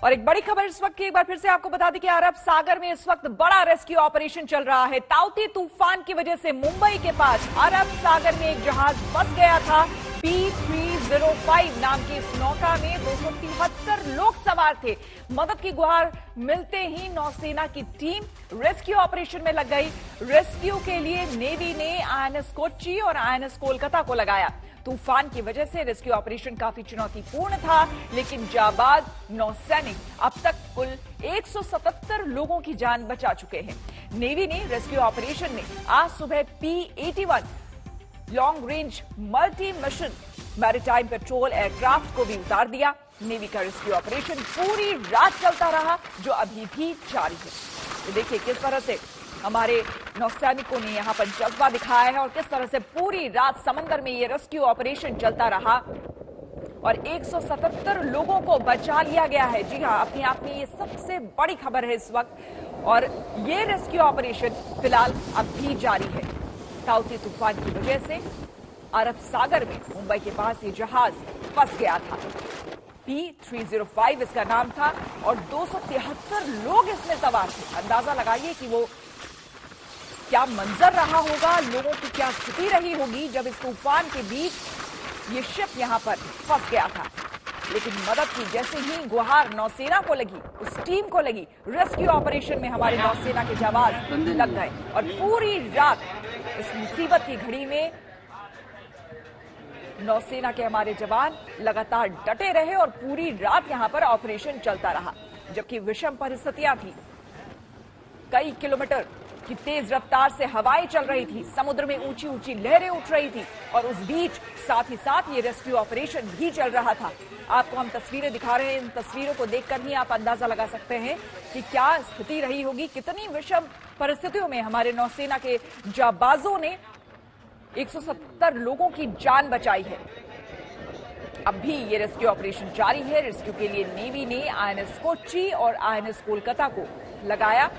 और एक बड़ी खबर इस वक्त की, एक बार फिर से आपको बता दें कि अरब सागर में इस वक्त बड़ा रेस्क्यू ऑपरेशन चल रहा है। ताउते तूफान की वजह से मुंबई के पास अरब सागर में एक जहाज फंस गया था। P305 नाम की इस नौका में 273 लोग सवार थे। मदद की गुहार मिलते ही नौसेना की टीम रेस्क्यू ऑपरेशन में लग गई। रेस्क्यू के लिए नेवी ने INS कोच्चि और INS कोलकाता को लगाया। तूफान की वजह से रेस्क्यू ऑपरेशन काफी चुनौतीपूर्ण था, लेकिन जाबाज नौसैनिक अब तक कुल 177 लोगों की जान बचा चुके हैं। नेवी ने रेस्क्यू ऑपरेशन में आज सुबह P81 long range multi mission maritime petrol aircraft को भी उतार दिया। नेवी का रेस्क्यू ऑपरेशन पूरी रात चलता रहा, जो अभी भी जारी है। तो देखिए किस तरह से हमारे नौसैनिकों ने यहां पर जज्बा दिखाया है और किस तरह से पूरी रात समंदर में ये रेस्क्यू ऑपरेशन चलता रहा और 177 लोगों को बचा लिया गया है। जी हां, अपने आप में ये सबसे बड़ी खबर है इस वक्त। और ये रेस्क्यू ऑपरेशन फिलहाल अब भी जारी है। ताउते तूफान की वजह से अरब सागर में मुंबई के पास ये जहाज फंस गया था। P305 इसका नाम था और 273 लोग इसमें सवार थे। अंदाजा लगाइए कि वो क्या मंजर रहा होगा, लोगों की क्या स्थिति रही होगी जब इस तूफान के बीच ये शिप यहां पर फंस गया था। लेकिन मदद की जैसे ही गुहार नौसेना को लगी, उस टीम को लगी, रेस्क्यू ऑपरेशन में हमारे नौसेना के जवान लग गए और पूरी रात इस मुसीबत की घड़ी में नौसेना के हमारे जवान लगातार डटे रहे और पूरी रात यहां पर ऑपरेशन चलता रहा। जबकि विषम परिस्थितियां थी, कई किलोमीटर की तेज रफ्तार से हवाएं चल रही थी, समुद्र में ऊंची ऊंची लहरें उठ रही थी और उस बीच साथ ही साथ ये रेस्क्यू ऑपरेशन भी चल रहा था। आपको हम तस्वीरें दिखा रहे हैं, इन तस्वीरों को देखकर ही आप अंदाजा लगा सकते हैं कि क्या स्थिति रही होगी, कितनी विषम परिस्थितियों में हमारे नौसेना के जाबाजों ने 170 लोगों की जान बचाई है। अब भी ये रेस्क्यू ऑपरेशन जारी है। रेस्क्यू के लिए नेवी ने INS कोच्चि और INS कोलकाता को लगाया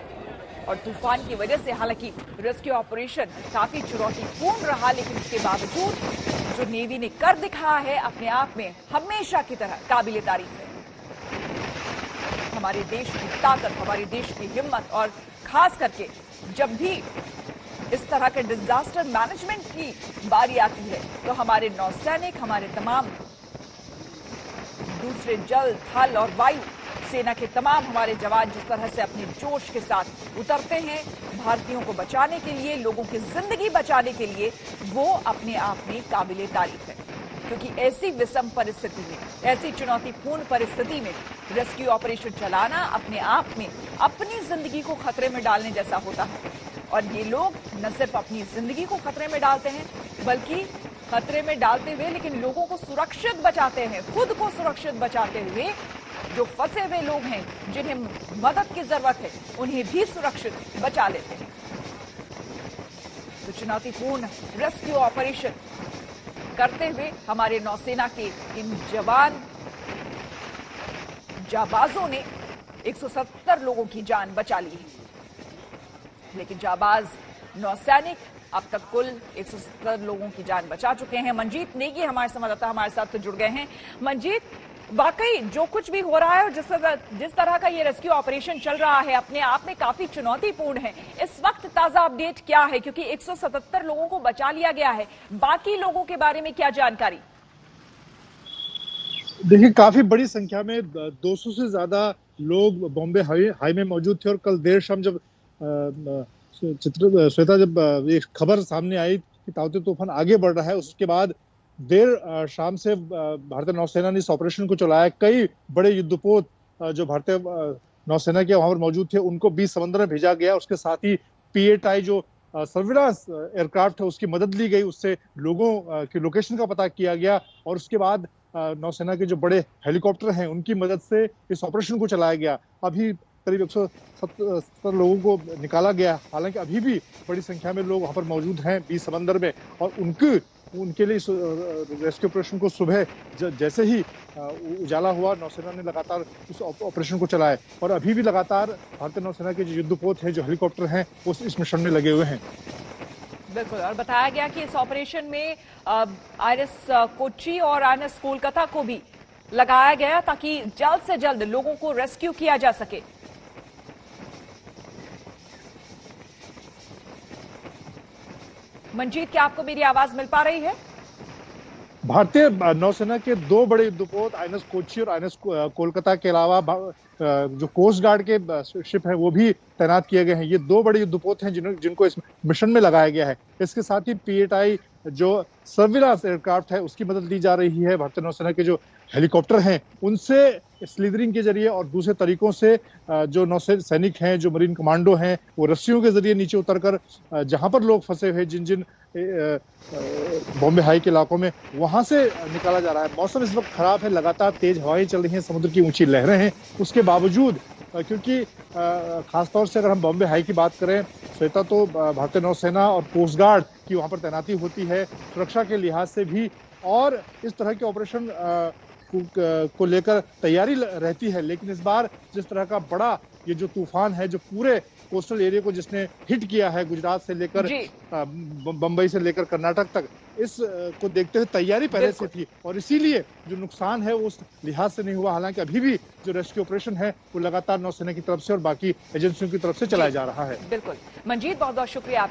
और तूफान की वजह से हालांकि रेस्क्यू ऑपरेशन काफी चुनौतीपूर्ण रहा, लेकिन इसके बावजूद जो नेवी ने कर दिखाया है अपने आप में हमेशा की तरह काबिले तारीफ है। हमारे देश की ताकत, हमारे देश की हिम्मत और खास करके जब भी इस तरह के डिजास्टर मैनेजमेंट की बारी आती है तो हमारे नौसैनिक, हमारे तमाम दूसरे जल, थल और वायु सेना के तमाम हमारे जवान जिस तरह से अपने जोश के साथ उतरते हैं भारतीयों को बचाने के लिए, लोगों की जिंदगी बचाने के लिए, वो अपने आप में काबिले तारीफ है। क्योंकि ऐसी विषम परिस्थिति में, ऐसी चुनौतीपूर्ण परिस्थिति में रेस्क्यू ऑपरेशन चलाना अपने आप में अपनी जिंदगी को खतरे में डालने जैसा होता है। और ये लोग न सिर्फ अपनी जिंदगी को खतरे में डालते हैं, बल्कि खतरे में डालते हुए लेकिन लोगों को सुरक्षित बचाते हैं, खुद को सुरक्षित बचाते हुए जो फंसे हुए लोग हैं, जिन्हें मदद की जरूरत है, उन्हें भी सुरक्षित बचा लेते हैं। तो चुनौतीपूर्ण रेस्क्यू ऑपरेशन करते हुए हमारे नौसेना के इन जवान जाबाजों ने 170 लोगों की जान बचा ली है। लेकिन जाबाज नौसैनिक अब तक कुल 170 लोगों की जान बचा चुके हैं। मंजीत नेगी हमारे संवाददाता हमारे साथ तो जुड़ गए हैं। मंजीत, वाकई जो कुछ भी हो रहा है और जिस तरह का ये रेस्क्यू ऑपरेशन चल रहा है अपने आप में काफी चुनौतीपूर्ण है। इस वक्त ताजा अपडेट क्या है, क्योंकि 177 लोगों को बचा लिया गया है, बाकी लोगों के बारे में क्या जानकारी? देखिए, काफी बड़ी संख्या में 200 से ज्यादा लोग बॉम्बे हाई में मौजूद थे और कल देर शाम जब श्वेता जब ये खबर सामने आई कि ताउते तूफान आगे बढ़ रहा है, उसके बाद देर शाम से भारतीय नौसेना ने इस ऑपरेशन को चलाया। कई बड़े युद्धपोत जो भारतीय नौसेना के वहां पर मौजूद थे उनको बीच समंदर में भेजा गया। उसके साथ ही P8I जो सर्विलांस एयरक्राफ्ट है उसकी मदद ली गई, उससे लोगों की लोकेशन का पता किया गया और उसके बाद नौसेना के जो बड़े हेलीकॉप्टर हैं उनकी मदद से इस ऑपरेशन को चलाया गया। अभी करीब 170 लोगों को निकाला गया। हालांकि अभी भी बड़ी संख्या में लोग वहां पर मौजूद हैं बीच समंदर में और उनके लिए रेस्क्यू ऑपरेशन को सुबह जैसे ही उजाला हुआ, नौसेना ने लगातार इस ऑपरेशन को चलाया और अभी भी लगातार भारतीय नौसेना के जो युद्धपोत हैं, जो हेलीकॉप्टर हैं, वो इस मिशन में लगे हुए हैं। बिल्कुल, और बताया गया कि इस ऑपरेशन में INS कोच्चि और INS कोलकाता को भी लगाया गया ताकि जल्द से जल्द लोगों को रेस्क्यू किया जा सके। मंजीत, क्या आपको मेरी आवाज मिल पा रही है? भारतीय नौसेना के दो बड़े युद्धपोत आईएनएस कोच्चि और आईएनएस कोलकाता के अलावा जो कोस्ट गार्ड के शिप है वो भी तैनात किए गए हैं। ये दो बड़े युद्धपोत हैं जिनको इस मिशन में लगाया गया है। इसके साथ ही पीएटाई जो सर्विलांस एयरक्राफ्ट है उसकी मदद ली जा रही है। भारतीय नौसेना के जो हेलीकॉप्टर हैं उनसे स्लीदरिंग के जरिए और दूसरे तरीकों से जो नौसेना सैनिक हैं, जो मरीन कमांडो हैं, वो रस्सियों के जरिए नीचे उतरकर जहां पर लोग फंसे हुए जिन जिन बॉम्बे हाई के इलाकों में वहां से निकाला जा रहा है। मौसम इस वक्त खराब है, लगातार तेज हवाएं चल रही हैं, समुद्र की ऊंची लहरें हैं। उसके बावजूद क्योंकि खासतौर से अगर हम बॉम्बे हाई की बात करें श्वेता, तो भारतीय नौसेना और कोस्ट गार्ड की वहां पर तैनाती होती है सुरक्षा के लिहाज से भी, और इस तरह के ऑपरेशन को लेकर तैयारी रहती है। लेकिन इस बार जिस तरह का बड़ा ये जो तूफान है जो पूरे कोस्टल एरिया को जिसने हिट किया है, गुजरात से लेकर बंबई से लेकर कर्नाटक तक, इस को देखते हुए तैयारी पहले से थी और इसीलिए जो नुकसान है उस लिहाज से नहीं हुआ। हालांकि अभी भी जो रेस्क्यू ऑपरेशन है वो लगातार नौसेना की तरफ से और बाकी एजेंसियों की तरफ से चलाया जा रहा है। बिल्कुल मंजीत, बहुत बहुत शुक्रिया।